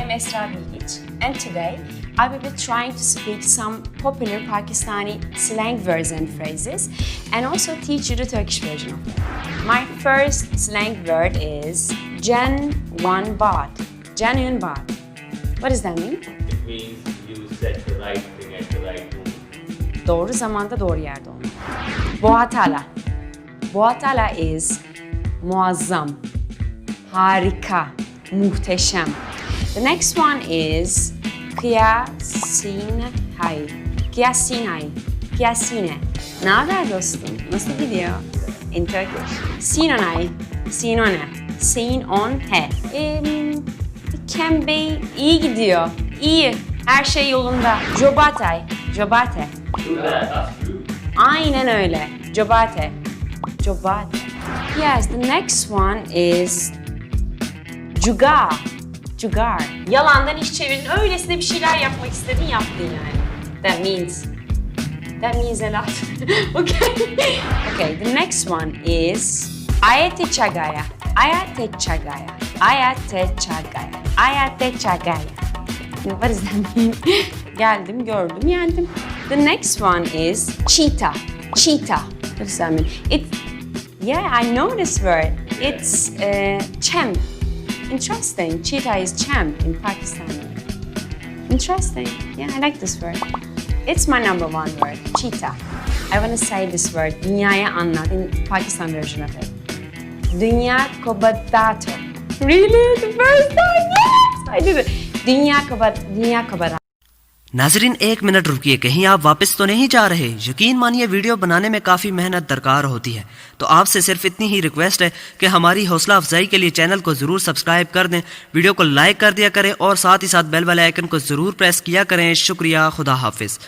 am Esra Bilgic, and today I will be trying to speak some popular Pakistani slang words and phrases, and also teach you the Turkish version of them. My first slang word is genuine baat. Genuine baat. What does that mean? It means you said the right thing at the right moment. Doğru zamanda doğru yerde olmak. Boatala. Boatala is muazzam, harika, muhteşem. The next one is kıyasinay. Kıyasinay. Kıyasine. Ne haber dostum? Nasıl gidiyor? In Turkish. Sinonay. Sinone. Sinonhe. Can be iyi gidiyor. İyi. Her şey yolunda. Jobatay. Jobate. Aynen öyle. Jobate. Jobate. Yes, the next one is jugar. Jugar. Yalandan iş çevirdin. Öylesine bir şeyler yapmak istedin, yaptın yani. That means a lot. Okay, the next one is ayete çagaya. Ayete çagaya. Ayete çagaya. Ayete çagaya. What does that mean? Geldim, gördüm, yendim. The next one is cheetah. Cheetah. What does that mean? Yeah, I know this word. It's champ. Interesting. Cheetah is champ in Pakistani. Interesting. Yeah, I like this word. It's my number one word. Cheetah. I want to say this word. Dünyaya anlat in Pakistan version of it. Dünya kabadato. Really? The first time? Yes! I did it. Dünya kabadato. नाजरीन एक मिनट रुकिए, कहीं आप वापस तो नहीं जा रहे। यकीन मानिए वीडियो बनाने में काफ़ी मेहनत दरकार होती है, तो आपसे सिर्फ इतनी ही रिक्वेस्ट है कि हमारी हौसला अफजाई के लिए चैनल को ज़रूर सब्सक्राइब कर दें, वीडियो को लाइक कर दिया करें और साथ ही साथ बेल वाले आइकन को ज़रूर प्रेस किया करें। शुक्रिया, खुदा हाफिज़।